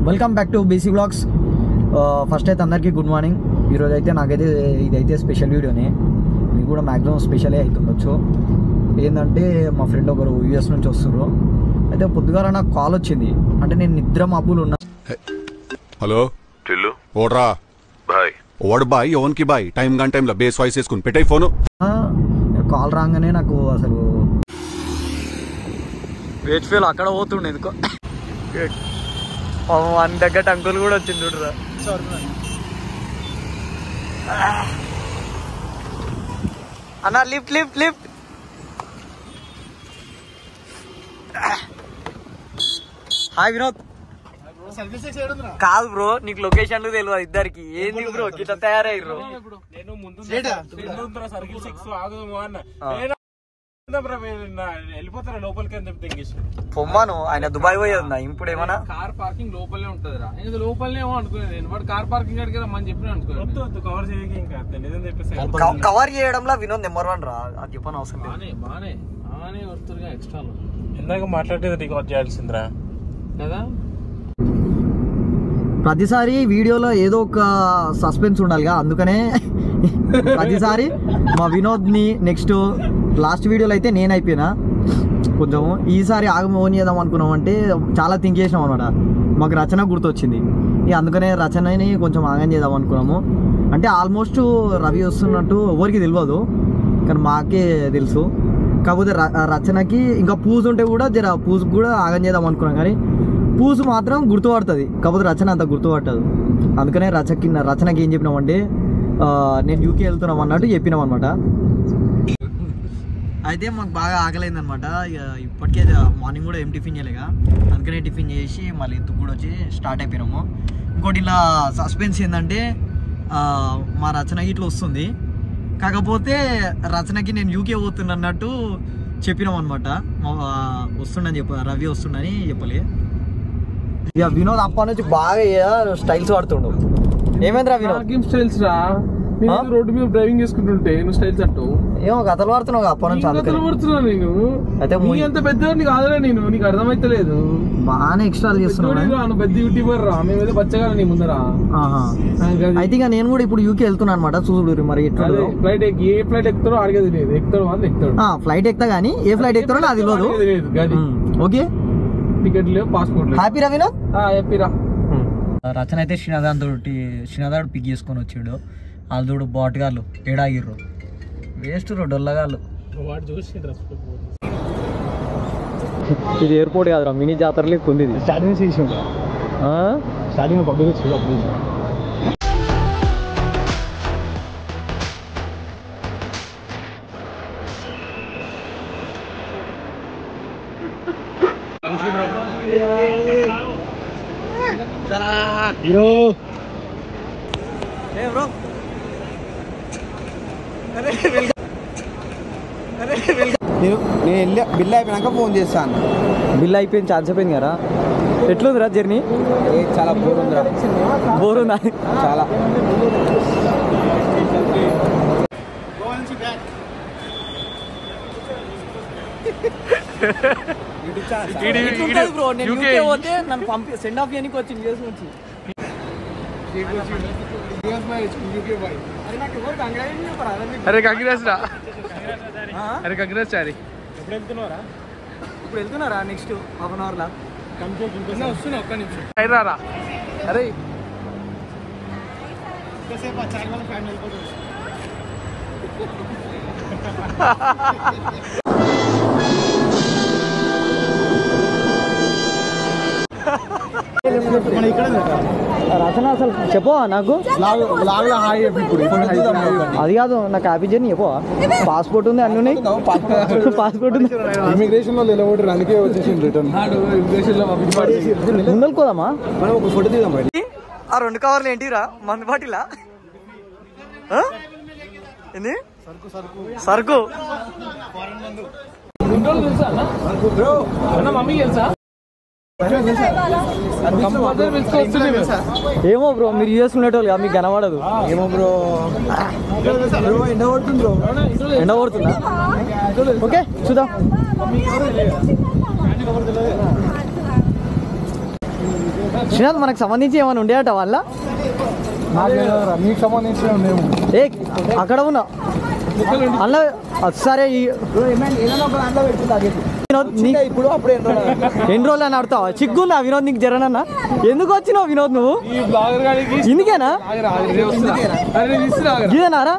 Welcome back to BC blogs. First అయితే అందరికీ good morning. ఈరోజు అయితే నాకైతే ఇదైతే స్పెషల్ వీడియోనే, మీకు కూడా మ్యాక్సిమం స్పెషలే అవుతుండొచ్చు. ఏంటంటే మా ఫ్రెండ్ ఒకరు యూఎస్ నుంచి వస్తున్నారు. అయితే పొద్దుగాల నాకు కాల్ వచ్చింది, అంటే నేను నిద్ర మబ్బులు ఉన్నా. హలో టిల్లు ఓడ్రా బాయ్ ఓడ్ బాయ్ ఓన్ కి బాయ్ టైం గన్ టైంలో బేస్ వాయిస్ వేసుకుని పెట్టాయి ఫోను. కాల్ రాగానే నాకు అసలు వెయిట్ ఫీల్ అక్కడ పోతుండే ఎందుకో. వన్ దగ్గర అంకుల్ కూడా వచ్చింది చూడరా. అన్న lift lift lift. Hi Vinod. కాదు బ్రో, నీకు లొకేషన్లు తెలియదు ఇద్దరికి. ఏంది బ్రో గిట్లా తయారయ్యారు? వెళ్ళిపోతారా లోపలికి అని చెప్తే పొమ్మాను. ఆయన దుబాయ్ పోయేది ఇప్పుడు ఏమన్నా కార్ పార్కింగ్ లోపలే ఉంటదిరా. నేను లోపలనే ఏమో అనుకున్నాను. నేను వాడు కార్ పార్కింగ్ అడిగి రమ్మని చెప్పిన అనుకున్నాను. కవర్ చేయకి ఇంకా చెప్పేసి కవర్ చేయడంలో వినోద్ నెంబర్ 1 రా. అది చెప్పని అవసరం లేదు. బానే వస్తుగా ఎక్స్ట్రాలు ఇందాక మాట్లాడేది రికార్డ్ చేయాల్సిందిరా కదా. ప్రతిసారి వీడియోలో ఏదో ఒక సస్పెన్స్ ఉండాలిగా, అందుకనే ప్రతిసారి మా వినోద్ని నెక్స్ట్ లాస్ట్ వీడియోలో అయితే నేను అయిపోయినా కొంచెం. ఈసారి ఆగమ ఓన్ చేద్దాం అనుకున్నాం, అంటే చాలా థింక్ చేసినాం అనమాట. మాకు రచన గుర్తొచ్చింది, ఇక అందుకనే రచనని కొంచెం ఆగం చేద్దాం అనుకున్నాము. అంటే ఆల్మోస్ట్ రవి వస్తున్నట్టు ఎవరికి తెలియదు, కానీ మాకే తెలుసు. కాకపోతే రచనకి ఇంకా పూజ ఉంటే కూడా జర పూజకు కూడా ఆగం చేద్దాం అనుకున్నాం, కానీ పూజ మాత్రం గుర్తుపడుతుంది, కాకపోతే రచన అంత గుర్తుపట్టదు. అందుకనే రచనకి ఏం చెప్పినామంటే నేను యూకే వెళ్తున్నాం అన్నట్టు చెప్పినాం అనమాట. అయితే మాకు బాగా ఆకలైంది అనమాట. ఇక ఇప్పటికే మార్నింగ్ కూడా ఏం టిఫిన్ చేయలేక, అందుకనే టిఫిన్ చేసి మళ్ళీ ఇంటికి కూడా వచ్చి స్టార్ట్ అయిపోయినాము. ఇంకోటి ఇలా సస్పెన్స్ ఏంటంటే మా రచనకి ఇట్లా వస్తుంది, కాకపోతే రచనకి నేను యూకే పోతున్నా అన్నట్టు చెప్పినాం అనమాట. వస్తుండని రవి వస్తుండని చెప్పలే. ఇక వినోద్ అప్ప నుంచి బాగా స్టైల్స్ వాడుతుండు. ఏమైందిరా వినోద్? స్టైల్స్ రా. రోడ్డు మీద డ్రైవింగ్ చేసుకుంటుంటే నువ్వు స్టైల్స్ అంటావు. ఏమో కథలు పడుతున్నావు అప్ప నుంచి. కథలు పడుతున్నా నేను. అయితే అంత పెద్దవాడిని కాదురా నేను, నీకు అర్థమైతలేదు. బాగానే ఎక్స్ట్రాలు చేస్తున్నాను. పెద్ద యూట్యూబర్ రా, మేమైతే బచ్చగా నీ ముందరా. అయితే ఇక నేను కూడా ఇప్పుడు యూకే వెళ్తున్నాను అనమాట. చూడు మరి ఫ్లైట్ ఎక్కి ఏ ఫ్లైట్ ఎక్కుతారో అడిగేది లేదు. ఎక్కుతాడు వాళ్ళు ఎక్కుతాడు. ఫ్లైట్ ఎక్కుతా కానీ ఏ ఫ్లైట్ ఎక్కుతారో నాకు తెలియదు. ఓకే, టికెట్ లేవు, పాస్పోర్ట్. హ్యాపీ రా వినోద్? హ్యాపీ రా. రచన అయితే శ్రీనాథ్ పిక్ చేసుకొని వచ్చాడు. వాళ్ళు చూడు బాటుగాళ్ళు ఏడాగిర్రు, వేస్ట్ డొల్లగాళ్ళు. ఇది ఎయిర్పోర్ట్ కాదురా, మినీ జాతర లెక్క ఉంది. స్టార్టింగ్ చేసి స్టార్టింగ్ పబ్లిక్ నేను బిల్ అయిపోయినాక ఫోన్ చేస్తాను. బిల్ అయిపోయింది, ఛాన్స్ అయిపోయింది కదా. ఎట్లుందిరా జర్నీ? చాలా బోర్ ఉందిరా. బోర్ ఉందా? చాలా. బ్రో నేను యూకే పోతే నన్ను సెండ్ ఆఫ్ చేయడానికి వచ్చింది యూఎస్ నుంచి. అరే కంగ్రాట్స్ రా. అరే కంగ్రాట్స్ చారి. ఇప్పుడు వెళ్తున్నారా నెక్స్ట్ హాఫ్ అన్ అవర్ లా? వస్తున్నా ఒక్క నిమిషం రారా. అరే రచన అసలు చెప్పవా నాకు? అది కాదు, నాకు హ్యాపీ జర్నీ చెప్పవా? పాస్పోర్ట్ ఉంది, అన్ని ఉన్నాయి. పాస్పోర్ట్ ఉంది, ఇమిగ్రేషన్ లో నిలబడి అందుకే వచ్చేసి రిటర్న్. ముందలుకోదామా? ఒక ఫోటో తీద్దాం. ఆ 2 కవర్లు ఏంటిరా? మందు బాటిలా? ఏంది సరుకు? మమ్మీ తెలుసా? ఏమో బ్రో, మీరు యూఎస్ ఉండేటోళ్ళు మీకు కనబడదు. ఏమో బ్రో, ఎండ పడుతుంది బ్రో. ఎండ పడుతుందా? ఓకే చూద్దాం. శ్రీనాథ్ మనకు సంబంధించి ఏమైనా ఉండేట వాళ్ళ మీకు సంబంధించిన మేము ఏ అక్కడ ఉన్నా అలా సరే ఇప్పుడు అప్పుడే ఎన్ని రోజులు అని ఆడతావా చిగ్గుందా వినోద్ నీకు జరనన్నా ఎందుకు వచ్చినావు వినోద్ నువ్వు ఈ బ్లాగర్ గాడికి ఇందుకేనా తీసుకురా ఇదేనారా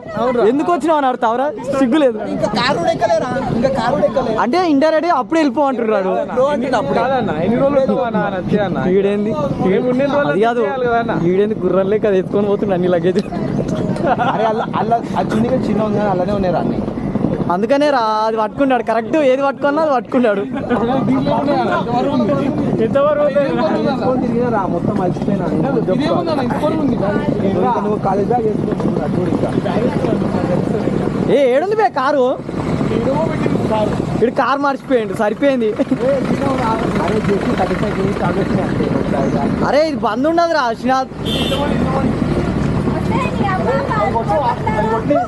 ఎందుకు వచ్చినావు అని ఆడతావరా సిగ్గులేదు ఇంకా కారు ఎక్కలేరా ఇంకా కారు ఎక్కలే అంటే ఇండైరెక్ట్ అప్పుడే వెళ్ళిపోమంటున్నాడు కాదన్న ఎన్ని రోజులు ఉంటావా అంతే అన్న ఈడేంది అది కాదు ఈడేంది గుర్రం లేక అది ఎత్తుకొని పోతుండే అన్ని లగేజ్ అరే అలా అది చిన్నగా చిన్న ఉంది కానీ అలానే ఉన్నాయి అన్ని అందుకనే రా అది పట్టుకున్నాడు కరెక్ట్ ఏది పట్టుకున్నా అది పట్టుకున్నాడు తిరిగినా రా మొత్తం మర్చిపోయినా నువ్వు కాలేజ్ బ్యాగ్ ఏ ఏడుంది బే కారు ఇడు కారు మర్చిపోయిండు సరిపోయింది అరే చేసి 35 కేజీ తాగొచ్చినాయి అరే ఇది బంద్ ఉండదు రా శ్రీనాథ్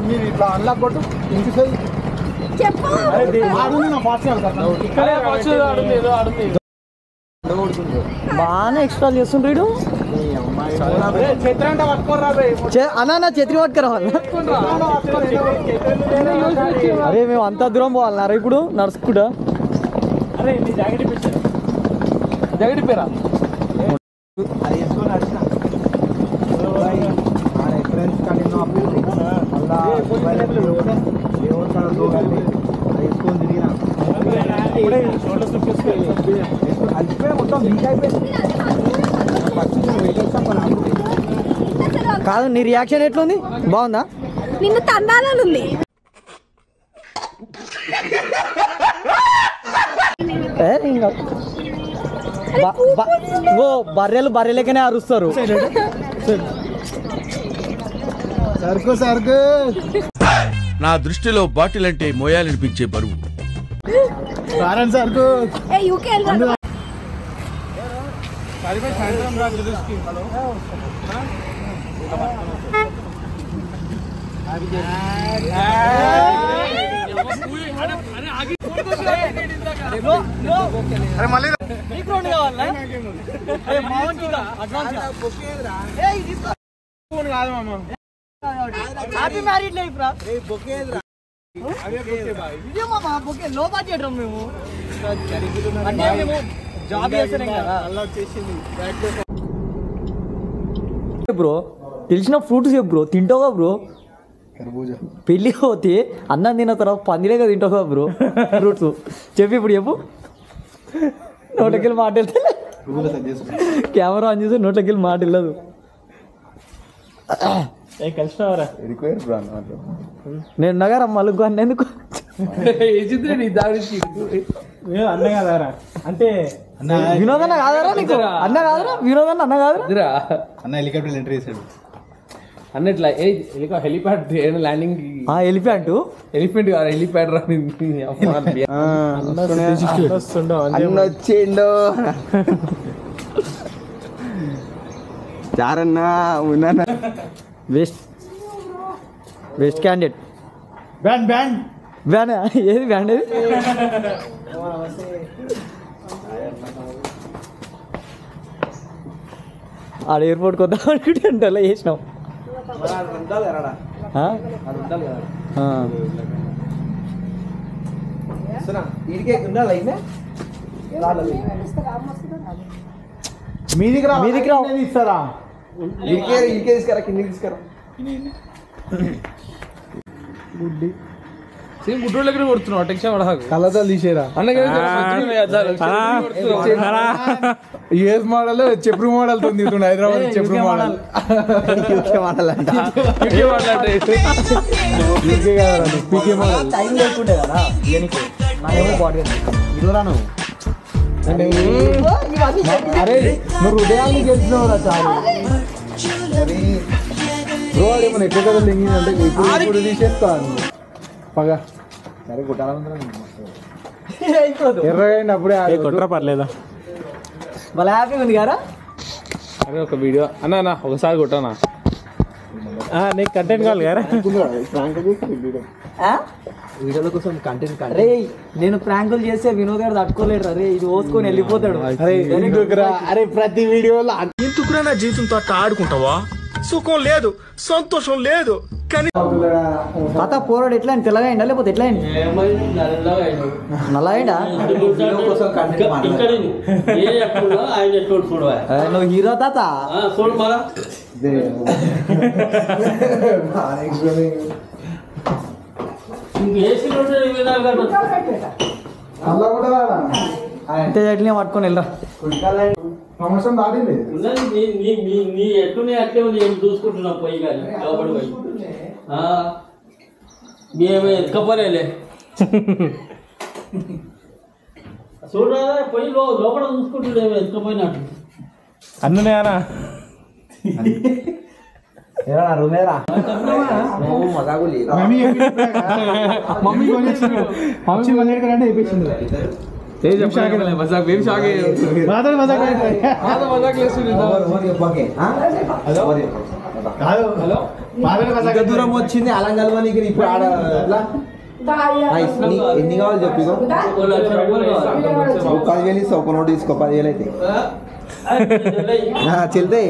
మీరు ఇట్లా అల్లా కొట్టు ఇంటికి బాగానే ఎక్స్ట్రా చేస్తుండ్రు అన్నా నా ఛత్రి పట్టుకురా అరే మేము అంత దూరం పోవాలన్నారా ఇప్పుడు నడుచుకుంటా జగడి పేరా అది వేసుకొని నడిచిన ఫ్రెండ్స్ కానీ వేసుకొని తిరిగిన అలిసిపోయి మొత్తం వీక్ అయిపోయింది కాదు నీ రియాక్షన్ ఎట్లుంది బాగుందా నిన్ను తందాలనుంది ఇంకా ఓ బర్రెలకనే అరుస్తారు సరుకు సరుకు నా దృష్టిలో బాటిల్ అంటే మోయాలనిపించే బరువు. సరుకు ఏ యూకే వెళ్ళరా సాయంత్రం రాత్రి దృష్టి కాదు మామ హ్యాపీ మ్యారీడ్ లైఫ్ రా ఇదే మామ బొకే లో బడ్జెట్ రా మేము అంటే మేము జాబ్ చేస్తున్నాం కదా అలా వచ్చేసింది బ్రో తెలిసిన ఫ్రూట్స్ చెప్పు బ్రో తింటావా బ్రో పెళ్ళి పోతే అన్నం తిన్న తర్వాత పందిలేక తింటావా బ్రో ఫ్రూట్స్ చెప్పి ఇప్పుడు చెప్పు నోట్లకెళ్ళి మాట వెళ్తే కెమెరా ఆన్ చేస్తే నోట్లకెళ్ళి మాట వెళ్ళదు కలిసినవరా నేను నగర మలుగు అన్నందుకు అన్న కదారా అంటే వినోదన్న కాదరా నీకు అన్న కాదరా వినోదన్న అన్న కాదరా అన్న హెలికాప్టర్ ఎంట్రీ చేశాడు అన్నట్లా హెలిప్యాడ్ ల్యాండింగ్ ఎలిఫెంట్ ఎలిఫెంట్ కాదు హెలిప్యాడ్ రా వచ్చిండు చారన్నా ఉన్నా best candidate band band ban ఏది బ్యాండ్ ఏది ఆడ ఎయిర్పోర్ట్ కొద్దా అనుకుంటే అంటే అలా చేసినాం మీదికి మీదికి రా. ఇస్తారా ఇంకే తీసుకురా కిందికి తీసుకురా సేమ్ గుడ్డోళ్ళ దగ్గర కొడుతున్నావు టెన్షన్ పడహాకు కళ్ళతో తీసేరా యుఎస్ మోడల్ చెప్పుడు మోడల్ తో తీస్తుండే హైదరాబాద్ చెప్పుడు మోడల్ మోడల్ అంట పీకే మోడల్ టైం లేకుంటే కదా దేనికి నాకేమో బాడీ ఇదిరా నువ్వు అరే నువ్వు హృదయాన్ని గెలిచినావురా చాలు బ్రో ఏమన్నా ఎక్కువ కదా లింగిందంటే ఇప్పుడు తీసేస్తాను పగ సరే ఎర్రగైంది అప్పుడే కొట్టరా పర్లేదా వాళ్ళ హ్యాపీగా ఉంది కదా అరే ఒక వీడియో అన్నా ఒకసారి కొట్టానా నీకు కంటెంట్ కావాలి కదా వీడియోల కోసం కంటెంట్ రే నేను ప్రాంకులు చేస్తే వినోద్ గారు తట్టుకోలేడు రే ఇది ఓసుకొని వెళ్ళిపోతాడు. అరే ప్రతి వీడియోలో ఎందుకురా నా జీవితంతో అట్లా ఆడుకుంటావా? సుఖం లేదు, సంతోషం లేదు. కానీ తాత పోరాడు ఎట్లా అని తెల్లగా లేకపోతే ఎట్లా నల్లగా నువ్వు హీరో తాత అంతే అట్లనే పట్టుకొని వెళ్ళరా సంవత్సరం దాటింది నీ ఎట్లునే అట్లే నేను చూసుకుంటున్నా పోయి కానీ లోపడి పోయి మేమే ఎత్తుకపోలేలే చూడరా పోయి లోపల చూసుకుంటుండే ఎత్తుకపోయినట్టు అన్ననేనా రూమేరా మమ్మీ అయిపోయింది దూరం వచ్చింది అలా కలవనికి ఇప్పుడు ఆడ ఎన్ని కావాలి చెప్పి 10,000 ఇస్తా ఒక నోటు తీసుకో 10,000 అయితే చెల్తే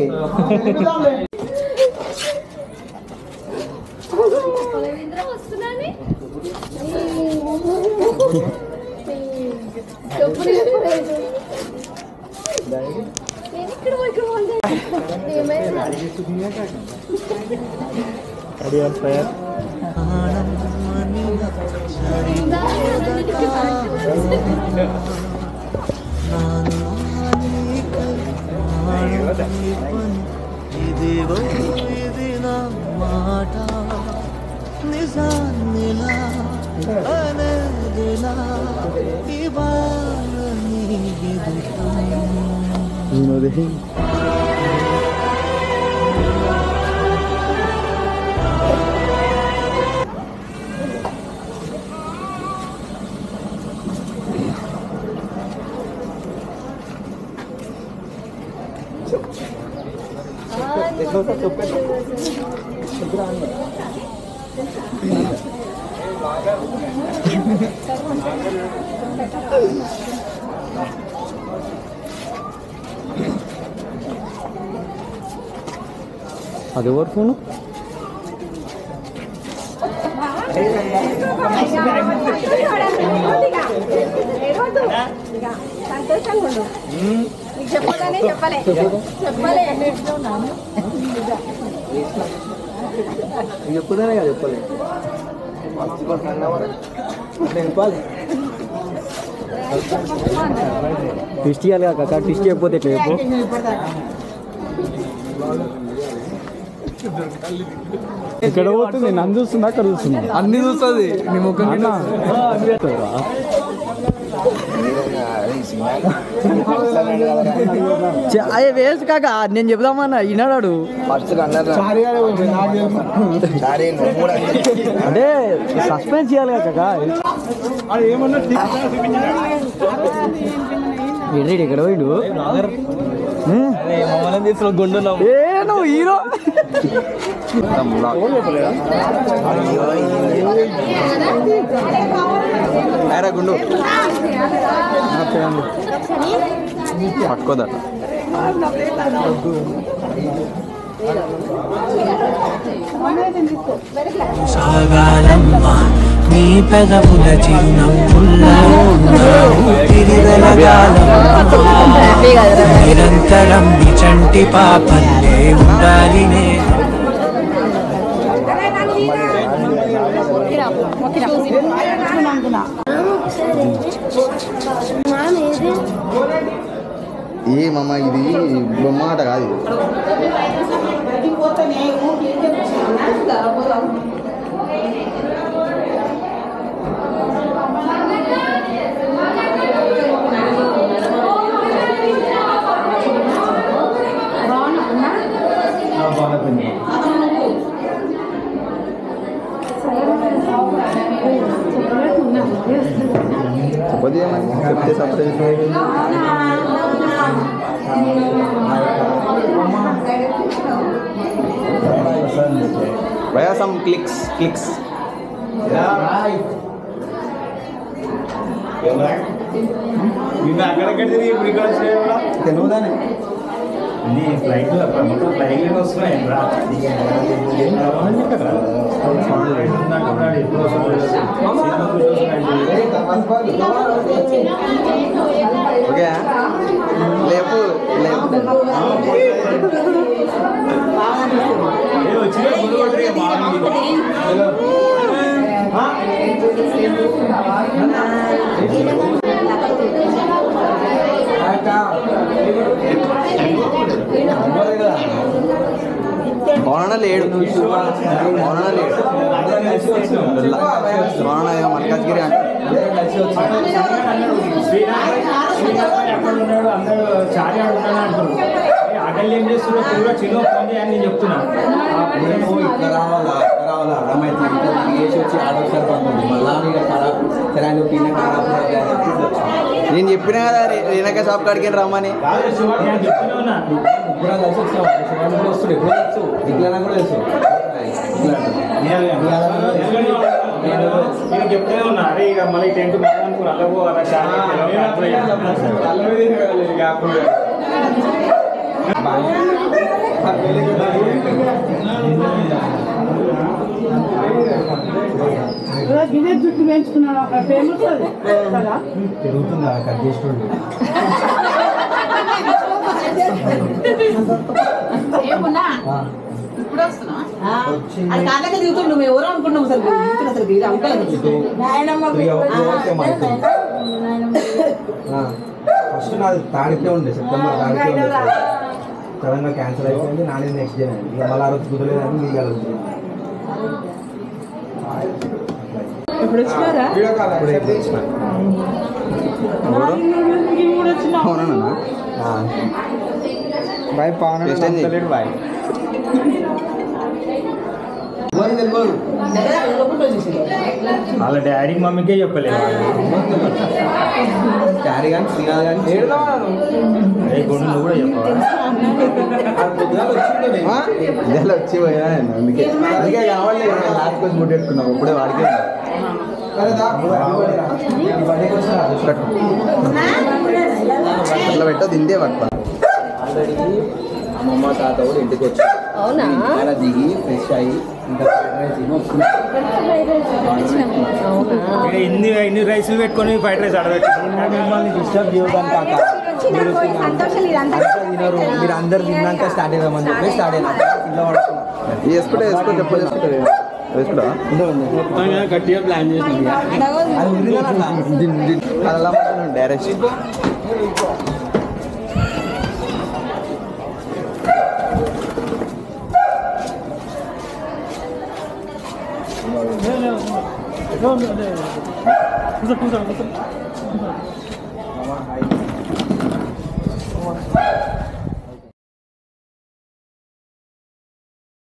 అది ఎవరు ఫోను సంతోషంగా ఉండు చెప్పగానే చెప్పలే చెప్పుదానే కదా చెప్పలే చెప్పాలి ట్విస్ట్ ఇవ్వాలి కాక ట్విస్ట్ చేయకపోతే ఎట్లా చెప్పు ఇక్కడ పోతుంది నన్ను చూస్తున్నా అక్కడ చూస్తున్నా అన్ని చూస్తుంది నీ ముఖం అయ్యే వేస్ట్ కాక నేను చెప్దామన్నా విన్నాడు అంటే సస్పెన్స్ చేయాలి కాక ఏంటి ఇక్కడ పోయిండు ఏ నువ్వు హీరో గుండు పట్టుకోదట సాగాలమ్మా నీ పెదవుల చిరునవ్వుల్లో నిరంతరం నీ చంటి పాపల్లే ఉండాలి ఏ మామ ఇది బొమ్మాట కాదు చెప్తే surprise Where are some clicks? నిన్న అక్కడెక్కడ తిరిగి ఇప్పుడు ఇక్కడ వచ్చేవా తెలుగుదానే నీ ఫ్లైట్ మొత్తం ఫ్లైట్ వస్తున్నాయి రా ఓకే లేపు మౌన లేడు మౌన లేడు మౌన మల్కాజ్గిరి అంటే ఎక్కడ ఉన్నాడు అందరూ చార్య ఉన్నాడు అంటారు అగల్ ఏం చేస్తున్నా పూరా చిన్న ఫోన్ చేయని నేను చెప్తున్నా ఇట్లా రావాలా అర్థమైతే వేసి వచ్చి ఆడోసారి పంపండి మళ్ళీ ఖరాబ్ తినే ఖరాబ్ నేను చెప్పినా కదా రేణక షాప్ కాడికి రమ్మని చెప్తూనే ఉన్నా ఇప్పుడు కలిసి వచ్చావు కూడా వస్తుడు ఎప్పుడు వచ్చు ఇట్లా కూడా తెలుసు నేను చెప్తూనే ఉన్నా అరే ఇక మళ్ళీ 10th అనుకున్నా అలాగో అలా జుట్టు పెంచుకున్నాడు అక్కడ ఫేమస్ కదా తిరుగుతుందా కట్ చేసుకోండి ఏమున్నా ఇప్పుడు వస్తున్నా అది కాళ్ళకి దిగుతుండు మేము ఎవరో అనుకున్నాం అసలు ఫస్ట్ నాది తాడికే ఉండే సెప్టెంబర్ తాడికే ఉండే సడన్ గా క్యాన్సిల్ అయిపోయింది నాది నెక్స్ట్ డే అండి ఇక మళ్ళీ ఆ రోజు కుదరలేదని మీకు కలుగుతుంది ఇప్పుడు వచ్చినారా బాయ్ పవన్ బాయ్ వాళ్ళ డాడీ మమ్మీకే చెప్పలేదు క్యారీ కానీ శ్రీనాథ్ కానీ గుండు నువ్వు కూడా ఇదే వచ్చి పోయినా అందుకే అందుకే కావాలి లాస్ట్ కోసం ముట్టి పెట్టుకున్నాం ఇప్పుడే వాడికే అట్లా పెట్టదు ఇందే పట్టుకోవాలి ఆల్రెడీ అమ్మమ్మ తాత కూడా ఇంటికి వచ్చారు ఇక్కడ దిగి ఫ్రెష్ అయ్యి ఇంకా ఇన్ని రైసులు పెట్టుకొని ఫ్రైడ్ రైస్ ఆడబెట్టి మిమ్మల్ని డిస్టర్బ్ చేయడానికి కాక తినరు మీరు అందరు తిన్నాక స్టార్ట్ అవుదామని చెప్పి స్టార్ట్ అయినా ఇంట్లో పడుతున్నా వేసుకుంటే వేసుకుంటా గట్టిగా ప్లాన్ చేసింది అలా డైరెక్ట్ కూర్చో